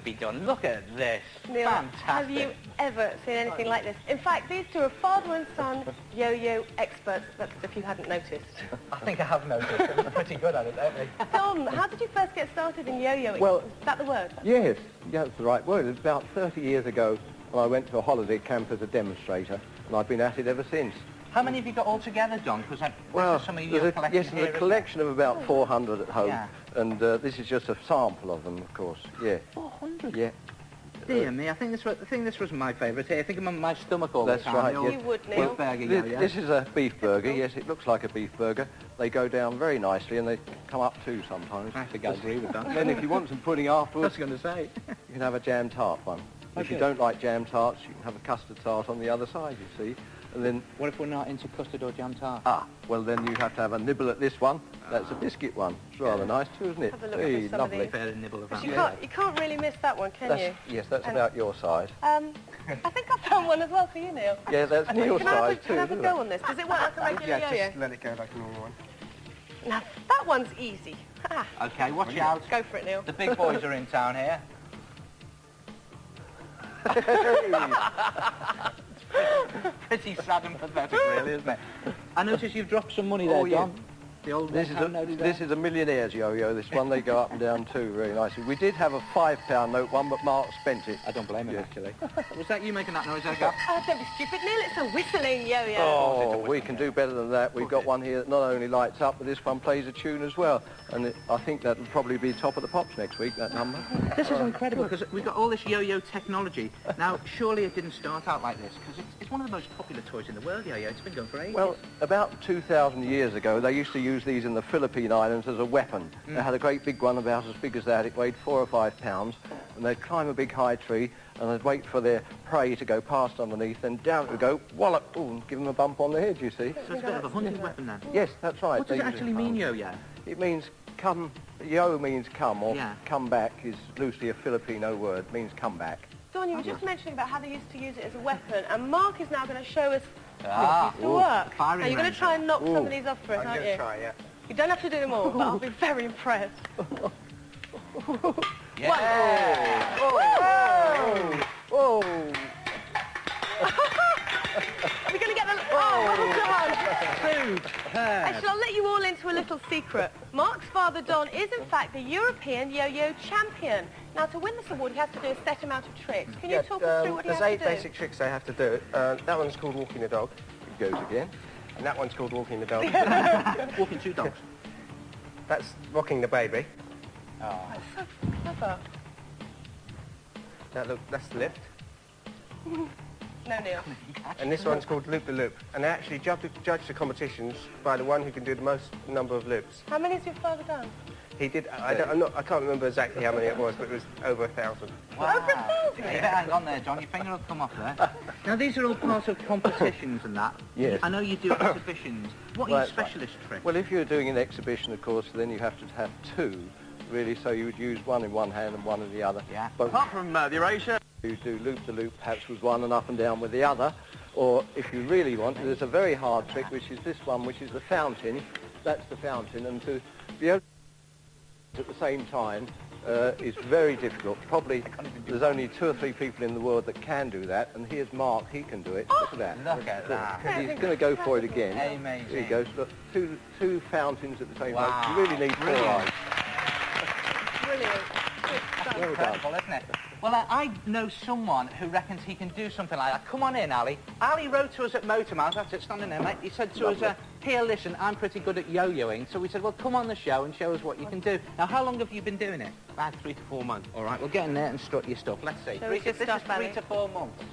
be done. Look at this. Neil, Fantastic. have you ever seen anything like this? In fact, these two are father and son yo-yo experts, that's if you hadn't noticed. I think I have noticed. They're pretty good at it, aren't they? Don, how did you first get started in yo-yoing? Well, is that the word? Yes, that's the right word. It was about 30 years ago when I went to a holiday camp as a demonstrator, and I've been at it ever since. How many have you got altogether, Don? Because Well, some of your collection yes, there's a collection of about 400 at home, Yeah. and this is just a sample of them, of course. Yeah. 400? Yeah. Dear me, I think this was my favourite here. I think I'm on my stomach all That's the time. right, The yes. You would, Neil. Well, burger, yeah. This is a beef burger. Yes, it looks like a beef burger. They go down very nicely, and they come up too sometimes. I think I agree with that. Then if you want some pudding I was afterwards, going to say. you can have a jam tart one. If you Okay. don't like jam tarts, you can have a custard tart on the other side, you see. And then, What if we're not into custard or jam tart? well then you have to have a nibble at this one. That's a biscuit one. It's rather nice too, isn't it? Have a look at Hey, some of lovely. these. Fair nibble of that. You can't really miss that one, can you? Yes, that's And- about your size. I think I found one as well for you, Neil. Yeah, that's Neil's Can I size too, have a isn't go it? on this? Does it work like a regular yo-yo? just let it go like a normal one. Now, that one's easy. Okay, watch out. Go for it, Neil. The big boys are in town here. Pretty sad and pathetic, really, isn't it? I notice you've dropped some money there, Oh, yeah. Don. The old This is a millionaire's yo-yo, this one. They go up and down too, very nicely. We did have a £5 note one, but Mark spent it. I don't blame him, Yeah. actually. Was that you making that noise, Edgar? Oh, don't be stupid, Neil. It's a whistling yo-yo. Oh, we can do better than that. We've got one here that not only lights up, but this one plays a tune as well. And I think that'll probably be top of the pops next week, that number. This is incredible, because we've got all this yo-yo technology. Now, surely it didn't start out like this, because it's one of the most popular toys in the world, yo-yo. It's been going for ages. Well, about 2,000 years ago, they used to use these in the Philippine Islands as a weapon. They had a great big one about as big as that. It weighed 4 or 5 pounds, and they'd climb a big high tree, and they'd wait for their prey to go past underneath, then down it would go, wallop, ooh, and give them a bump on the head, you see. So it's a bit of a hunting weapon, then. Yes, that's right. What does They it use actually for mean, hunting. yo-yo? It means come, yo means come, or Yeah. come back is loosely a Filipino word, means come back. Don, you were just mentioning about how they used to use it as a weapon, and Mark is now going to show us Ah, how it used to work. firing Now, you're going range. to try and knock some of these off for us, I'm aren't going you? to try, yeah. You don't have to do them all, but I'll be very impressed. Yeah! Whoa! Are we going to get the... Oh, come on. Superb. Actually, I'll let you all into a little secret. Mark's father, Don, is in fact the European yo-yo champion. Now, to win this award, he has to do a set amount of tricks. Can you talk us through what he has There's to 8 do? basic tricks I have to do. That one's called walking the dog, It goes again. and that one's called walking the dog. Walking two dogs. That's rocking the baby. Oh. So clever. That's the lift. No, Neil. And this one's called loop the loop. And they actually judge the competitions by the one who can do the most number of loops. How many has your father done? He did. I can't remember exactly how many it was, but it was over 1,000. Wow. Over 1,000? You better hang on there, John. Your finger will come off there. Now, these are all part of competitions and that. Yes. I know you do exhibitions. What are your Right. specialist tricks? Well, if you're doing an exhibition, of course, then you have to have 2, really, so you would use one in one hand and one in the other. Yeah. But Apart from the erasure, you do loop-the-loop, perhaps with one and up and down with the other, or if you really want, there's a very hard trick, which is this one, which is the fountain. That's the fountain, and to be able to at the same time is very difficult. Probably there's only 2 or 3 people in the world that can do that, and here's Mark, he can do it. Look at that. Look at that. He's going to go for it again. Amazing. Here he goes. Look, two fountains at the same Wow. time. You really need 4 Brilliant. eyes. Brilliant. That's Well done. incredible, isn't it? Well, I know someone who reckons he can do something like that. Come on in, Ali. Ali wrote to us at Motormouth. That's it, standing there, mate. He said to us, here, listen, I'm pretty good at yo-yoing. So we said, well, come on the show and show us what you can do. Now, how long have you been doing it? About 3 to 4 months. All right, well, get in there and strut your stuff. Let's see. Show us your This stuff, is 3 Ali. to 4 months.